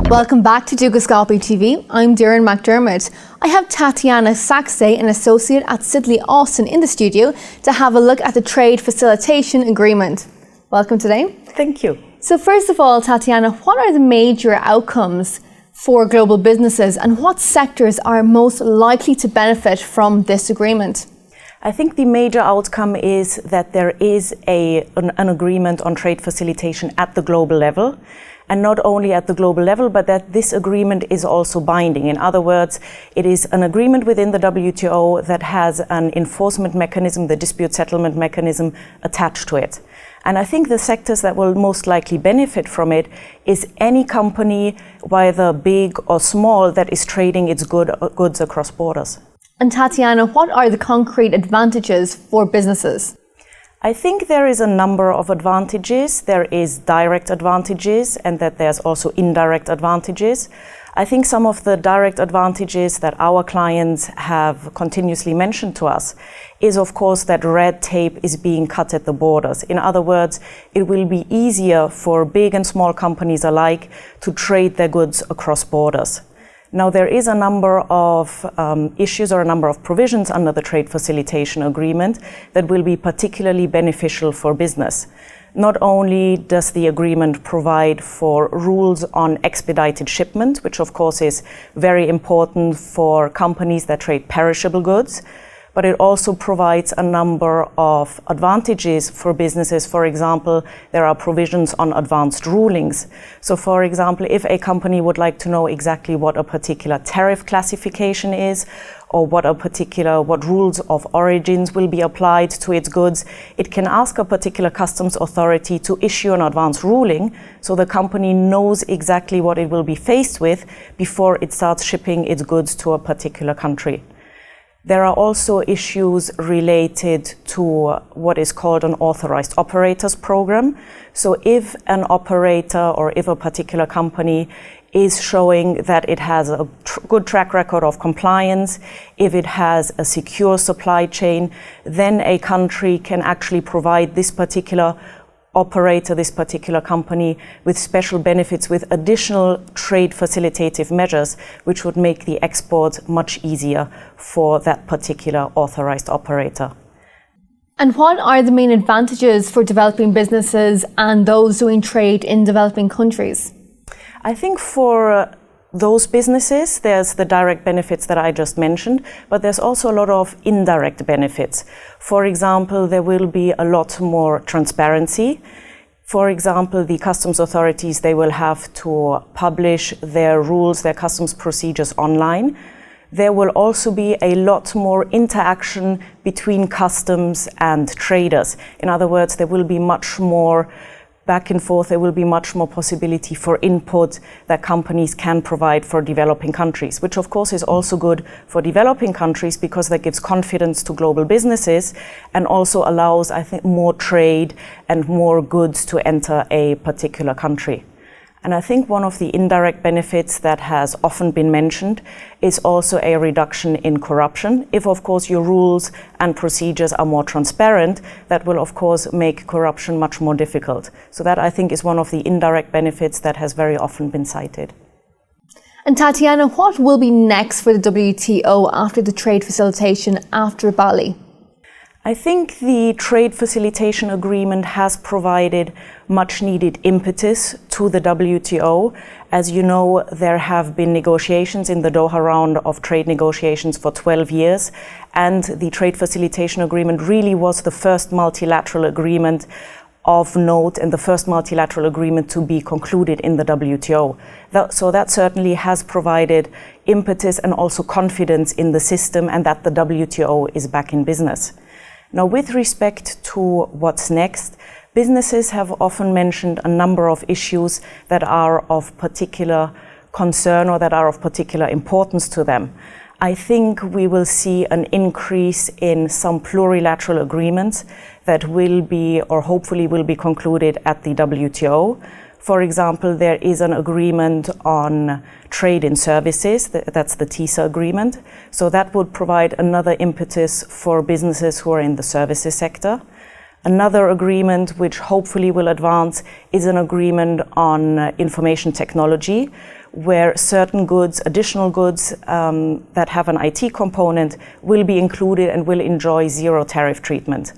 Welcome back to Dukascopy TV. I'm Darren McDermott. I have Tatjana Sachse, an associate at Sidley Austin, in the studio to have a look at the Trade Facilitation Agreement. Welcome today. Thank you. So first of all, Tatjana, what are the major outcomes for global businesses and what sectors are most likely to benefit from this agreement? I think the major outcome is that there is an agreement on trade facilitation at the global level. And not only at the global level, but that this agreement is also binding. In other words, it is an agreement within the WTO that has an enforcement mechanism, the dispute settlement mechanism, attached to it. And I think the sectors that will most likely benefit from it is any company, whether big or small, that is trading its goods across borders. And Tatjana, what are the concrete advantages for businesses? I think there is a number of advantages. There is direct advantages and that there's also indirect advantages. I think some of the direct advantages that our clients have continuously mentioned to us is, of course, that red tape is being cut at the borders. In other words, it will be easier for big and small companies alike to trade their goods across borders. Now, there is a number of issues or a number of provisions under the Trade Facilitation Agreement that will be particularly beneficial for business. Not only does the agreement provide for rules on expedited shipment, which of course is very important for companies that trade perishable goods, but it also provides a number of advantages for businesses. For example, there are provisions on advanced rulings. So for example, if a company would like to know exactly what a particular tariff classification is, or what rules of origins will be applied to its goods, it can ask a particular customs authority to issue an advanced ruling so the company knows exactly what it will be faced with before it starts shipping its goods to a particular country. There are also issues related to what is called an authorized operators program. So if an operator or if a particular company is showing that it has a good track record of compliance, if it has a secure supply chain, then a country can actually provide this particular operator, this particular company, with special benefits, with additional trade facilitative measures, which would make the export much easier for that particular authorized operator. And what are the main advantages for developing businesses and those doing trade in developing countries? I think for those businesses, there's the direct benefits that I just mentioned, but there's also a lot of indirect benefits. For example, there will be a lot more transparency. For example, the customs authorities, they will have to publish their rules, their customs procedures online. There will also be a lot more interaction between customs and traders. In other words, there will be much more back and forth, there will be much more possibility for input that companies can provide for developing countries, which of course is also good for developing countries because that gives confidence to global businesses and also allows, I think, more trade and more goods to enter a particular country. And I think one of the indirect benefits that has often been mentioned is also a reduction in corruption. If, of course, your rules and procedures are more transparent, that will, of course, make corruption much more difficult. So that, I think, is one of the indirect benefits that has very often been cited. And Tatjana, what will be next for the WTO after the trade facilitation after Bali? I think the Trade Facilitation Agreement has provided much needed impetus to the WTO. As you know, there have been negotiations in the Doha round of trade negotiations for 12 years, and the Trade Facilitation Agreement really was the first multilateral agreement of note and the first multilateral agreement to be concluded in the WTO. So that certainly has provided impetus and also confidence in the system and that the WTO is back in business. Now, with respect to what's next, businesses have often mentioned a number of issues that are of particular concern or that are of particular importance to them. I think we will see an increase in some plurilateral agreements that will be, or hopefully will be, concluded at the WTO. For example, there is an agreement on trade in services, that's the TISA agreement. So that would provide another impetus for businesses who are in the services sector. Another agreement which hopefully will advance is an agreement on information technology, where certain goods, additional goods that have an IT component will be included and will enjoy zero tariff treatment.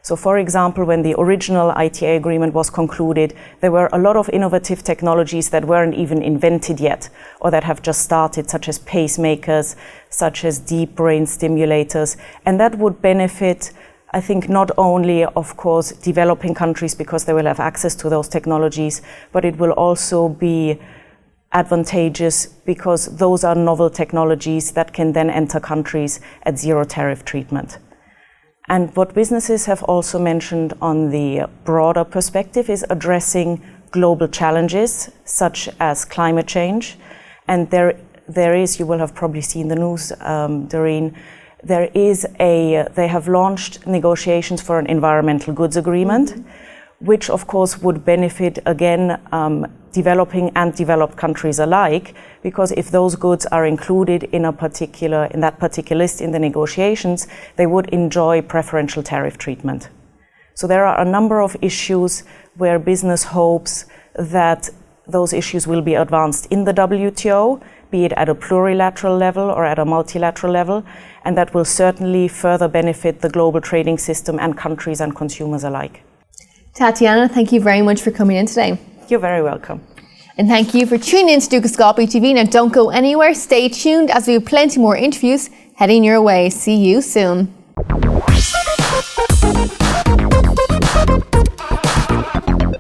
So for example, when the original ITA agreement was concluded, there were a lot of innovative technologies that weren't even invented yet, or that have just started, such as pacemakers, such as deep brain stimulators, and that would benefit, I think, not only, of course, developing countries because they will have access to those technologies, but it will also be advantageous because those are novel technologies that can then enter countries at zero tariff treatment. And what businesses have also mentioned on the broader perspective is addressing global challenges such as climate change. And there is, you will have probably seen the news, Doreen, they have launched negotiations for an environmental goods agreement, which of course would benefit, again, developing and developed countries alike, because if those goods are included in that particular list in the negotiations, they would enjoy preferential tariff treatment. So there are a number of issues where business hopes that those issues will be advanced in the WTO, be it at a plurilateral level or at a multilateral level, and that will certainly further benefit the global trading system and countries and consumers alike. Tatjana, thank you very much for coming in today. You're very welcome. And thank you for tuning in to Dukascopy TV. Now don't go anywhere, stay tuned as we have plenty more interviews heading your way. See you soon.